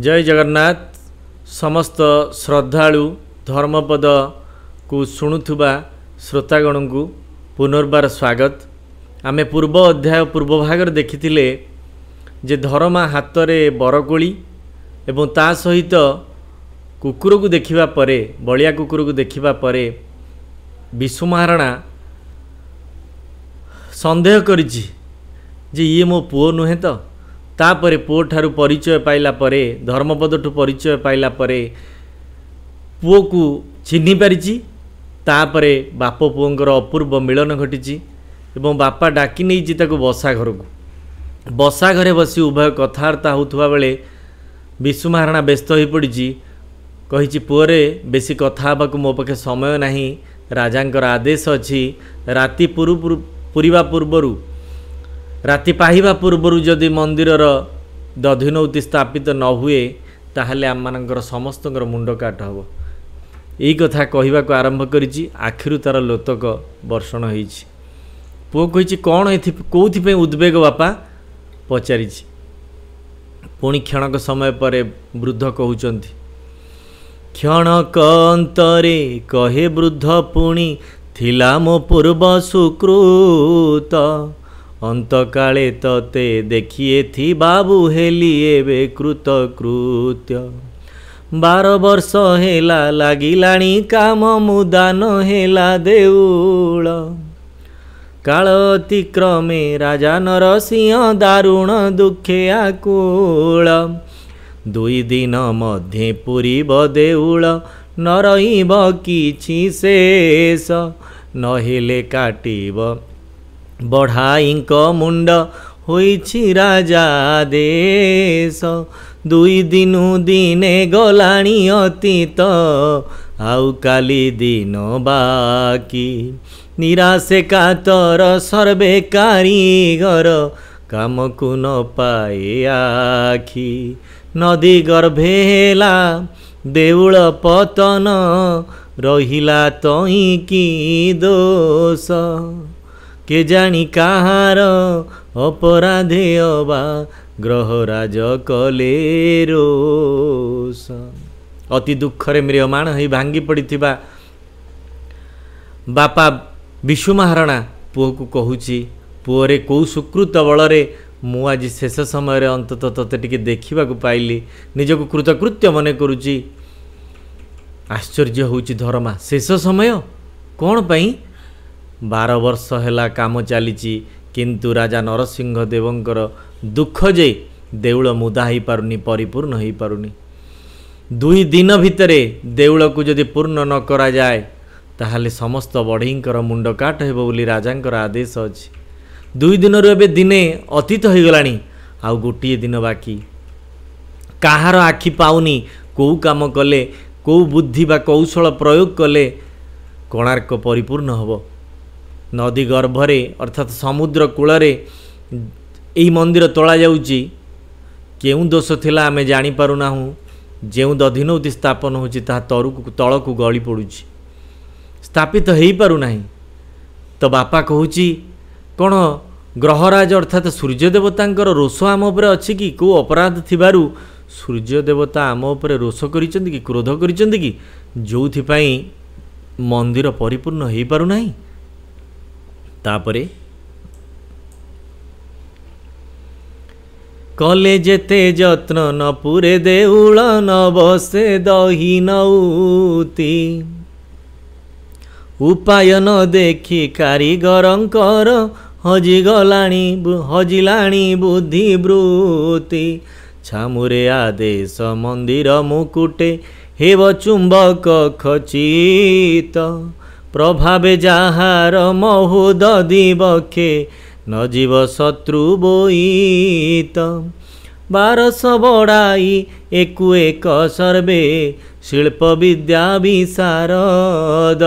जय जगन्नाथ। समस्त श्रद्धालु धर्मपद को शुणुवा श्रोतागण को पुनर्बार स्वागत। आमे पूर्व अध्याय पूर्व भाग देखिथिले जे धर्मा हाथ में बरकोली एवं ता सहित कुकुर को देखिबा परे बलिया कुकुर को देखिबा परे विशु महाराणा संदेह करिछि जे ये मो पुओ नुहे तो तापरे पुओ ठारू परिचय पाइला परे धर्मपद ठू परिचय पाइला परे पुओ को चिन्हि पारिछि। तापरे बाप पुओंकर अपूर्व मिलन घटिछि एवं बापा डाकी नहीं ताको बसा घर को बसा घरे बसी उभय कथबार्ता होउथुवा बेले विशु महाराणा व्यस्त हो पड़ी कही पुओरे बेसी कथा को मो पाखे समय नहीं राजांकर आदेश अच्छी राति पूर्वा पूर्वर राति पाहिबा पूर्वर जदि मंदिरर दधिनौती स्थापित न हुए ताहले आम मानकर समस्त मुंड काट हम यही कथा कहवा को आरंभ करिछि। आखिरु तार लोतक वर्षण होइछि। पुओ कहिछि कौन कौथि उद्वेग बापा पचारि पुणी क्षणक समय पर वृद्ध कहउचंती क्षणक अंतरे कहे वृद्ध पुणी थिला मो पूर्व सुकृत अंतकाले तते देखिए थी बाबू हेली एबे कृतकृत्य 12 वर्ष हेला लागिलाणी काम मुदान हेला देउल काल अतिक्रमे राजा नरसिंह दारुण दुखे आकुल 2 दिन मध्ये पूरीब देउल न रहिब किछि शेष नहेले काटिब बढ़ाईंक मुंड होइछि राजा देश 2 दिनु दिने गलाणी अतीत आउ काली दिन बाकी निराशे कातर सर्वे कारीगर काम को न पाए आखी नदी गर्भेला देउल पतन रहिला तई की दोष के जानी कहार अपराधे अबा ग्रहराज कले रोष। अति दुखरे म्रियमाण हो भांगी पड़िथिबा बापा विशु महाराणा पुओ को कहूची पुओरे कौ सुकृत बलरे मु आज शेष समय अंततः तते टिके देखा पाइली निजक कृतकृत्य मन करुची। आश्चर्य होउची धर्मा शेष समय कौन पाई 12 वर्ष हैला काम चलीची किंतु राजा नरसिंह देवंकर दुख जे देउल मुदा ही पारुनी परिपूर्ण हो पारुनी 2 दिन भितरे देउल को जदि पूर्ण न करा जाए ताहले समस्त बढ़ईंकर मुंड काट हेबो बोली राजांकर आदेश अछि। 2 दिन रे दिने अतीत हो गलानी आउ गोटे दिन बाकी काहार आखि पाउनी कौ काम कले कौ बुद्धि बा कौशल प्रयोग कले कोणार्क परिपूर्ण हबो। नदी गर्भरे अर्थात समुद्र कूलरे यही मंदिर तोला जाउची केउ दोष थिला आमे जानी पारुना हूँ जेउ दधिनौती स्थापन होची ता तल को गली पड़ुची स्थापित हो पारुना। तो बापा कहूची कौन ग्रहराज अर्थात सूर्य देवतांकर रोष आम उपर अछि कि को अपराध थिबारु सूर्य देवता आम उपर रोष करिसेंति कि क्रोध करिसेंति कि जोथिपाई मंदिर परिपूर्ण हो पारुना। तापरे कले जेते जत्न न पूरे देउल न बसे दही नौती उपाय न देखी कारीगरंकर हजिलाणी बुद्धि वृत्ति छामुरे आदेश मंदिर मुकुटे हेव चुंबक खचित प्रभावे जाहार महोदधि बखे न जीव शत्रु बोईत 1200 बड़ाई एकु एक सर्वे शिल्प विद्या विशारद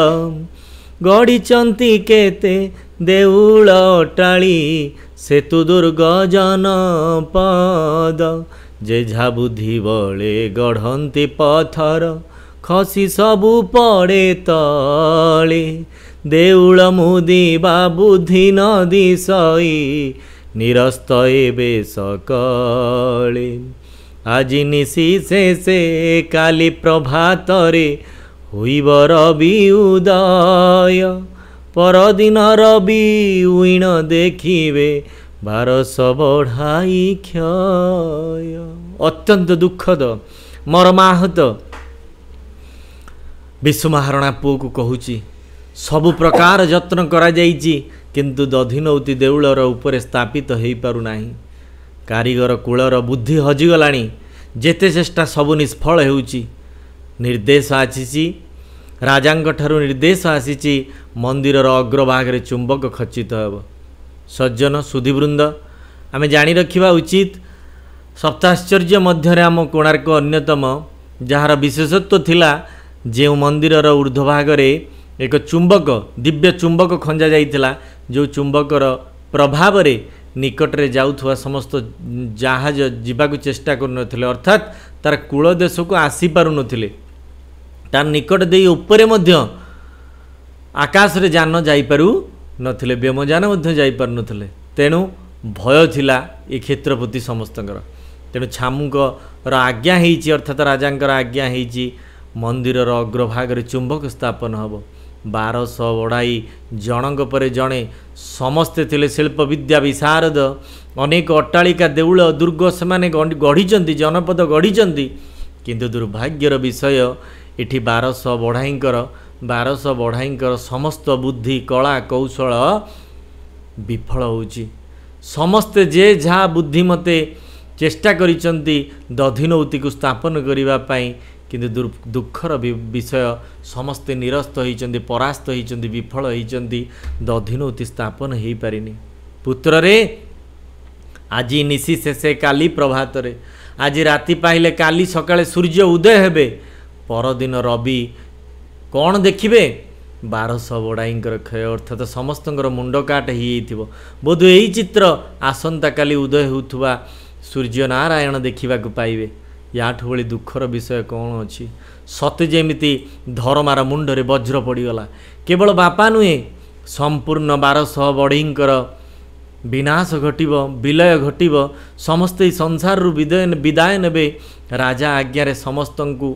गढ़िचंती केते देउल अटाली सेतु दुर्ग जनपद जेझा बुद्धि बले गढ़ंती पथर खसी सबु पड़े तले देउल मुदिबा बुद्धि न दिशई निरस्त एबे सकले আজি নিশি শেষে কালি প্রভাতরে হইব রবি উদয় পরদিন রবি উইণ দেখিবে 1200 বঢ়াই ক্ষয়। অত্যন্ত দুঃখদ মর্মাহତ ବିଶୁ ମହାରଣା ପୁଅକୁ କହୁଛି ସବୁ ପ୍ରକାର ଯତ୍ନ କରାଯାଇଛି କିନ୍ତୁ ଦଧିନଉତି ଦେଉଳର ଉପରେ ସ୍ଥାପିତ ହୋଇପାରୁନାହିଁ। କାରିଗର କୂଳର ବୁଦ୍ଧି ହଜିଗଲାଣି, ଯେତେ ଚେଷ୍ଟା ସବୁ ନିଷ୍ଫଳ ହେଉଛି। ନିର୍ଦ୍ଦେଶ ଆସିଛି, ରାଜାଙ୍କଠାରୁ ନିର୍ଦ୍ଦେଶ ଆସିଛି ମନ୍ଦିରର ଅଗ୍ରଭାଗରେ ଚୁମ୍ବକ ଖଚିତ ହେବ। ସଜ୍ଜନ ସୁଧୀବୃନ୍ଦ, ଆମେ ଜାଣି ରଖିବା ଉଚିତ ସପ୍ତାଶ୍ଚର୍ଯ୍ୟ ମଧ୍ୟରେ ଆମ କୋଣାର୍କ ଅନ୍ୟତମ, ଯାହାର ବିଶେଷତ୍ୱ ଥିଲା ଯେଉଁ ମନ୍ଦିରର ଉର୍ଦ୍ଧ୍ୱଭାଗରେ ଏକ ଚୁମ୍ବକ ଦିବ୍ୟ ଚୁମ୍ବକ ଖଞ୍ଜା ଯାଇଥିଲା, ଯେଉଁ ଚୁମ୍ବକର ପ୍ରଭାବରେ ନିକଟରେ ଯାଉଥିବା ସମସ୍ତ ଜାହାଜ ଯିବାକୁ ଚେଷ୍ଟା କରୁନଥିଲେ, ଅର୍ଥାତ୍ ତାର କୂଳ ଦେଶକୁ ଆସିପାରୁନଥିଲେ। ତାର ନିକଟ ଦେଇ ଉପରେ ମଧ୍ୟ ଆକାଶରେ ଯାନ ଯାଇପାରୁନଥିଲେ, ବ୍ୟୋମଯାନ ମଧ୍ୟ ଯାଇପାରୁନଥିଲେ। ତେଣୁ ଭୟ ଥିଲା ଏ କ୍ଷେତ୍ରପତି ସମସ୍ତଙ୍କର। ତେଣୁ ଛାମୁଙ୍କର ଆଜ୍ଞା ହେଇଛି, ଅର୍ଥାତ୍ ରାଜାଙ୍କର ଆଜ୍ଞା ହେଇଛି ମନ୍ଦିରର ଅଗ୍ରଭାଗରେ ଚୁମ୍ବକ ସ୍ଥାପନ ହେବ। 1200 ବଢ଼ାଇ ଜଣଙ୍କ ପରେ ଜଣେ ସମସ୍ତେ ଥିଲେ ଶିଳ୍ପ ବିଦ୍ୟା ବିଶାରଦ। ଅନେକ ଅଟ୍ଟାଳିକା ଦେଉଳ ଦୁର୍ଗ ସେମାନେ ଗଢ଼ିଛନ୍ତି, ଜନପଦ ଗଢ଼ିଛନ୍ତି, କିନ୍ତୁ ଦୁର୍ଭାଗ୍ୟର ବିଷୟ ଏଠି 1200 ବଢ଼ାଇଙ୍କର ସମସ୍ତ ବୁଦ୍ଧି କଳା କୌଶଳ ବିଫଳ ହେଉଛି। ସମସ୍ତେ ଯେ ଯାହା ବୁଦ୍ଧିମତେ ଚେଷ୍ଟା କରିଛନ୍ତି ଦଧିନଉତିକୁ ସ୍ଥାପନ କରିବା ପାଇଁ, କିନ୍ତୁ ଦୁଃଖର ବିଷୟ ସମସ୍ତେ ନିରସ୍ତ ହୋଇଛନ୍ତି, ପରାସ୍ତ ହୋଇଛନ୍ତି, ବିଫଳ ହୋଇଛନ୍ତି। ଦଧିନଉତି ସ୍ଥାପନ ହୋଇପାରିନି। ପୁତ୍ରରେ ଆଜି ନିଶି ଶେଷେ କାଲି ପ୍ରଭାତରେ, ଆଜି ରାତି ପାଇଲେ କାଲି ସକାଳେ ସୂର୍ଯ୍ୟ ଉଦୟ ହେବେ, ପରଦିନ ରବି କ'ଣ ଦେଖିବେ? 1200 ବଢ଼ାଇଙ୍କର କ୍ଷୟ, ଅର୍ଥାତ୍ ସମସ୍ତଙ୍କର ମୁଣ୍ଡ କାଟ ହୋଇଯାଇଥିବ। ବୋଧୁ ଏହି ଚିତ୍ର ଆସନ୍ତାକାଲି ଉଦୟ ହେଉଥିବା ସୂର୍ଯ୍ୟନାରାୟଣ ଦେଖିବାକୁ ପାଇବେ। ୟାଠୁ ଭଳି ଦୁଃଖର ବିଷୟ କ'ଣ ଅଛି? ସତେ ଯେମିତି ଧରମାର ମୁଣ୍ଡରେ ବଜ୍ର ପଡ଼ିଗଲା। କେବଳ ବାପା ନୁହେଁ, ସମ୍ପୂର୍ଣ୍ଣ 1200 ବଢ଼େଇଙ୍କର ବିନାଶ ଘଟିବ, ବିଲୟ ଘଟିବ। ସମସ୍ତେ ଏହି ସଂସାରରୁ ବିଦାୟ ନେବେ। ରାଜା ଆଜ୍ଞାରେ ସମସ୍ତଙ୍କୁ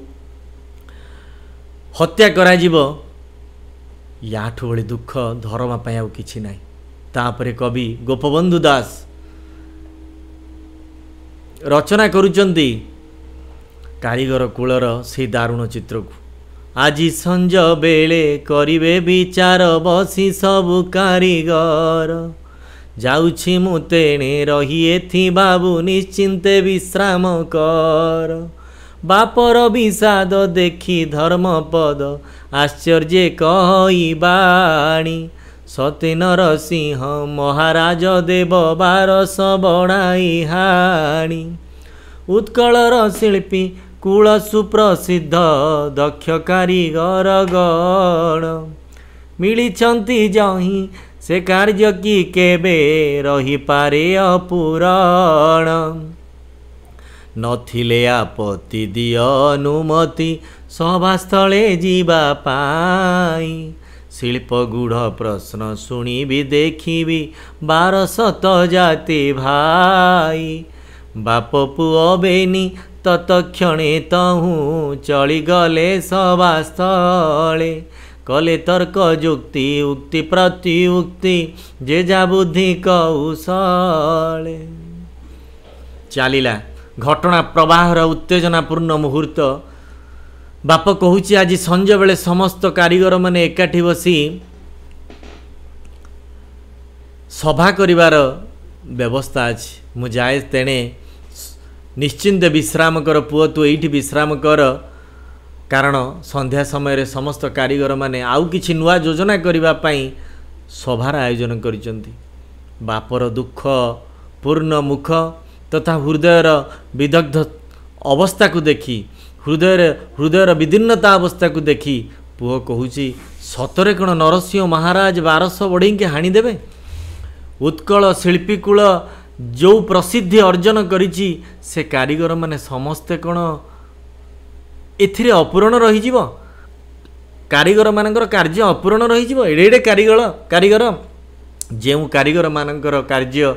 ହତ୍ୟା କରାଯିବ। ୟାଠୁ ଭଳି ଦୁଃଖ ଧରମା ପାଇଁ ଆଉ କିଛି ନାହିଁ। ତାପରେ କବି ଗୋପବନ୍ଧୁ ଦାସ ରଚନା କରୁଛନ୍ତି କାରିଗର କୂଳର ସେହି ଦାରୁଣ ଚିତ୍ରକୁ। ଆଜି ସଞ୍ଜ ବେଳେ କରିବେ ବିଚାର ବସି ସବୁ କାରିଗର, ଯାଉଛି ମୁଁ ତେଣେ ରହି ଏଥି ବାବୁ ନିଶ୍ଚିନ୍ତେ ବିଶ୍ରାମ କର। ବାପର ବିଷାଦ ଦେଖି ଧର୍ମପଦ ଆଶ୍ଚର୍ଯ୍ୟ କହିବାଣୀ, ସତେ ନରସିଂହ ମହାରାଜ ଦେବ 1200 ବଢ଼ାଇ ହାଣି। ଉତ୍କଳର ଶିଳ୍ପୀ କୂଳ ସୁପ୍ରସିଦ୍ଧ ଦକ୍ଷ କାରିଗର ଗଣ, ମିଳିଛନ୍ତି ଯହିଁ ସେ କାର୍ଯ୍ୟ କି କେବେ ରହିପାରେ ଅପୂରଣ। ନଥିଲେ ଆପତ୍ତି ଦିଅ ଅନୁମତି ସଭାସ୍ଥଳେ ଯିବା ପାଇଁ, ଶିଳ୍ପ ଗୂଢ଼ ପ୍ରଶ୍ନ ଶୁଣିବି ଦେଖିବି 1200 ଜାତି ଭାଇ। ବାପ ପୁଅ ବେନି ତତକ୍ଷଣେ ତହୁଁ ଚଳିଗଲେ ସଭାସ୍ଥଳେ, କଲେ ତର୍କ ଯୁକ୍ତି ଉକ୍ତି ପ୍ରତିଉକ୍ତି ଯେ ଯା ବୁଦ୍ଧି କୌଶଳେ। ଚାଲିଲା ଘଟଣା ପ୍ରବାହର ଉତ୍ତେଜନାପୂର୍ଣ୍ଣ ମୁହୂର୍ତ୍ତ। ବାପ କହୁଛି ଆଜି ସଞ୍ଜ ବେଳେ ସମସ୍ତ କାରିଗର ମାନେ ଏକାଠି ବସି ସଭା କରିବାର ବ୍ୟବସ୍ଥା ଅଛି। ମୁଁ ଯାଏ ତେଣେ ନିଶ୍ଚିନ୍ତ ବିଶ୍ରାମ କର ପୁଅ, ତୁ ଏଇଠି ବିଶ୍ରାମ କର। କାରଣ ସନ୍ଧ୍ୟା ସମୟରେ ସମସ୍ତ କାରିଗର ମାନେ ଆଉ କିଛି ନୂଆ ଯୋଜନା କରିବା ପାଇଁ ସଭାର ଆୟୋଜନ କରିଛନ୍ତି। ବାପର ଦୁଃଖ ପୂର୍ଣ୍ଣ ମୁଖ ତଥା ହୃଦୟର ବିଦଗ୍ଧ ଅବସ୍ଥାକୁ ଦେଖି, ହୃଦୟର ବିଦୀର୍ଣ୍ଣତା ଅବସ୍ଥାକୁ ଦେଖି ପୁଅ କହୁଛି, ସତରେ କ'ଣ ନରସିଂହ ମହାରାଜ 1200 ବଢ଼େଇକି ହାଣିଦେବେ? ଉତ୍କଳ ଶିଳ୍ପୀକୂଳ ଯେଉଁ ପ୍ରସିଦ୍ଧି ଅର୍ଜନ କରିଛି, ସେ କାରିଗର ମାନେ ସମସ୍ତେ କ'ଣ ଏଥିରେ ଅପୂରଣ ରହିଯିବ? କାରିଗର ମାନଙ୍କର କାର୍ଯ୍ୟ ଅପୂରଣ ରହିଯିବ? ଏଡ଼େ ଏଡ଼େ କାରିଗର ଯେଉଁ କାରିଗର ମାନଙ୍କର କାର୍ଯ୍ୟ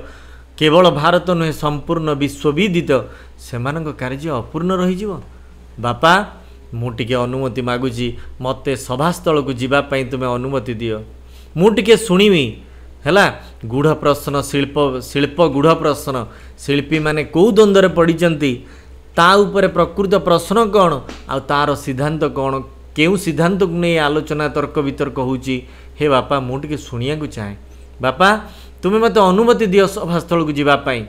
केवल भारत नुहे संपूर्ण विश्वविदित सेमानक कार्य अपूर्ण रही बापा मुझे अनुमति मागुची मते सभास्थल को जीवाई तुम्हें अनुमति दियो मुझे शुणिमी है गूढ़ प्रश्न शिल्प गूढ़ प्रश्न शिल्पी माने कौ द्वंद्व पड़ती ता उपरे प्रकृत प्रश्न कौन आ तार सिद्धांत कौन केउ सिद्धांत को नहीं आलोचना तर्क वितर्क होउची हे बापा मुझे शुणिया को चाहे बापा तुम्हें मत अनुमति दियो सभास्थल को जीवाई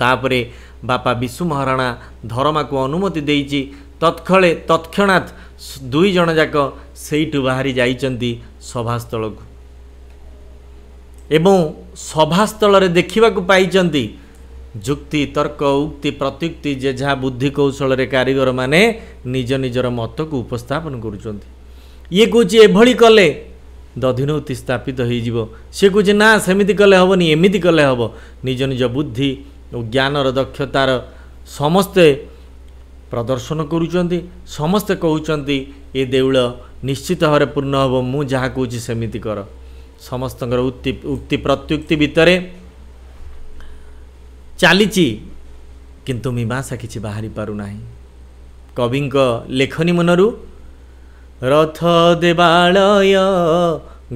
तापरे बापा विशु महाराणा धर्मा को अनुमति देइची तत्क्षणात् दुई जन जाक सेइठु बाहरी जाइचंती सभास्थल को एवं सभास्थल रे देखिबा को पाइचंती जुक्ति तर्क उक्ति प्रत्युक्ति जे जहाँ बुद्धि कौशल रे कारीगर माने निज निजर मत को उपस्थापन करुचंती ये कौची एभली कले दधिनौति स्थापित हो सी कौच ना सेमिति कले हेनी एमिति कले हम निज निज बुद्धि और ज्ञानर दक्षतार समस्ते प्रदर्शन करुचंती समस्ते कहउचंती ए देउल निश्चित भाव पूर्ण हम मु जहाँ कौची सेमिति कर समस्त उक्ति प्रत्युक्ति भितरे चलीची किंतु मीमांसा किछि बाहरी पारु नाही कविंक लेखनी मनरु रथ देवालय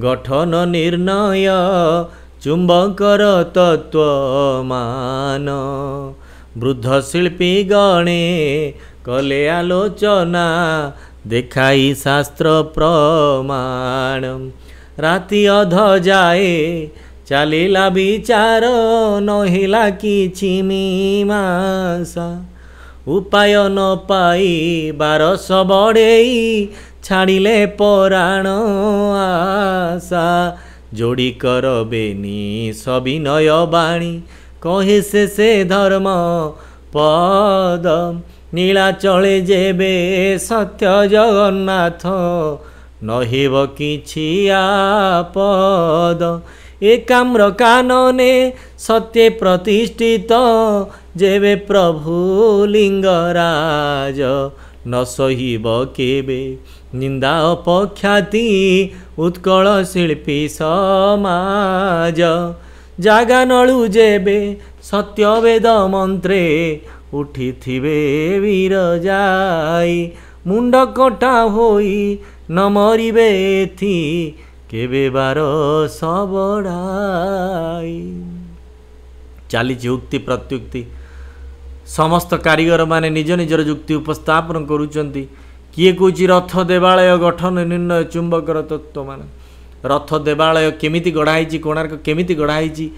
गठन निर्णय चुंबकर तत्व मान वृद्ध शिल्पी गणे कले आलोचना देखाई शास्त्र प्रमाण राति अध जाए चलिला विचार नहिला किछि मीमांसा उपाय न पाई 12 बढ़ेई छाड़िले पराण आशा जोड़ी करबेनी सविनय बाणी कहे से धर्म पद नीलाचले जेबे सत्य जगन्नाथ नहेब किछि आपद एकाम्र कानने सत्य प्रतिष्ठित जेबे प्रभु लिंगराज न सहिब केबे निंदा अपख्याति उत्कल शिल्पी समाज जागा नलु जेबे सत्य वेद मंत्रे उठी थिबे वीर जाई मुंड कटा होई न मरिबे थी केबे 12 बढ़ाई चली उक्ति प्रत्युक्ति समस्त कारीगर माने निज निजर जुक्ति उपस्थापन करुचंती किए कौची रथ देवालय गठन निर्णय चुंबकर तत्व मान रथ देवालय केमिति गढ़ाई कोणार्क केमिति गढ़ाई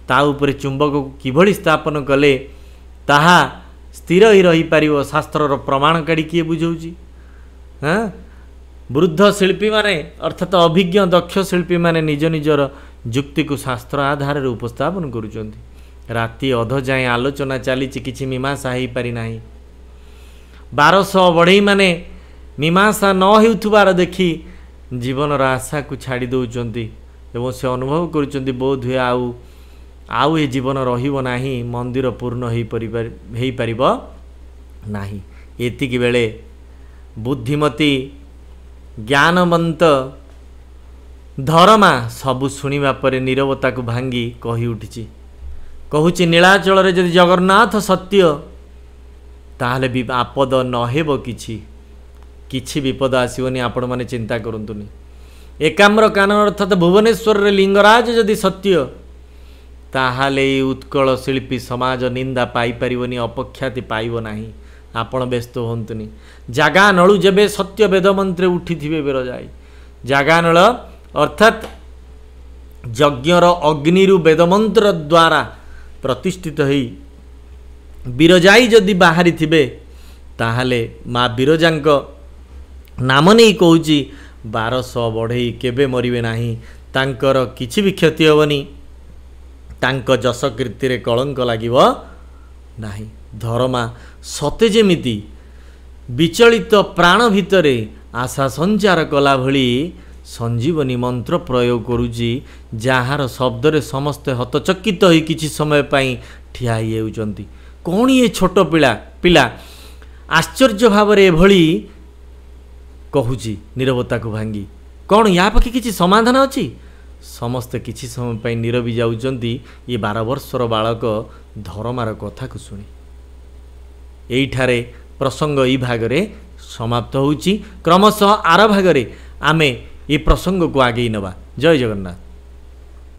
ता उपरे चुंबक को किभली स्थापन कले ताहा स्थिर ही रही पारिबो शास्त्रर प्रमाण काढ़ी किए बुझौची हाँ वृद्ध शिल्पी माने अर्थात अभिज्ञ दक्ष शिल्पी माने निज निजर जुक्ति को शास्त्र आधार रे उपस्थापन करुचंती राति अध जाए आलोचना चली किछि मीमांसा हो पारि नाही 1200 बढ़ई माने मीमांसा न होउथबार देखि जीवनर आशा को छाड़ी दौचंती एवं से अनुभव करुचंती बोध हुए आउ ए जीवन रहिबो नाही मंदिर पूर्ण हो पारिबो नाही एतिकी बेले बुद्धिमती ज्ञानवंत धर्मा सबु शुणिबा परे नीरवता को भांगी कही उठिछि कहूची नीलाचल रे जदि जगन्नाथ सत्य ताहले भी आपद नहेब किछि विपद आसीबनी आपण माने चिंता करंतुनी एकाम्र कानन अर्थात भुवनेश्वर रे लिंगराज जदि सत्य ताहले उत्कल शिल्पी समाज निंदा पाई परिबनी अपख्याति पाइब नाही आपण व्यस्त होंतुनी जागा नळु जेबे सत्य वेद मंत्रे उठी थिबे बेरजाई जागा नळ अर्थात यज्ञर अग्निरु वेद मंत्र द्वारा प्रतिष्ठित होई बिरजाई जदि बाहरी थिबे ताहले माँ बिरजांक नाम नहीं कहूची 1200 बढ़ई केबे मरिबे नाही तांकर किछि भी क्षति हेबनी तांक जस कीर्ति रे कलंक लागिबो नाही धर्मा सते जेमिति विचलित प्राण भितरे आशा संचार कला भली संजीवनी मंत्र प्रयोग करुची जार शब्द रे समस्ते हतचकित होई किछि समय पाई ठिया हेउचंती कौन ये छोट पिला आश्चर्य भाव रे भली कहूची नीरवता को भांगी कौन या पाखे किछि समाधान अछि ସମସ୍ତେ କିଛି ସମୟ ପାଇଁ ନିରବି ଯାଉଛନ୍ତି ଏ 12 ବର୍ଷର ବାଳକ ଧରମାର କଥାକୁ ଶୁଣି। ଏଇଠାରେ ପ୍ରସଙ୍ଗ ଏହି ଭାଗରେ ସମାପ୍ତ ହେଉଛି। କ୍ରମଶଃ ଆର ଭାଗରେ ଆମେ ଏ ପ୍ରସଙ୍ଗକୁ ଆଗେଇ ନେବା। ଜୟ ଜଗନ୍ନାଥ।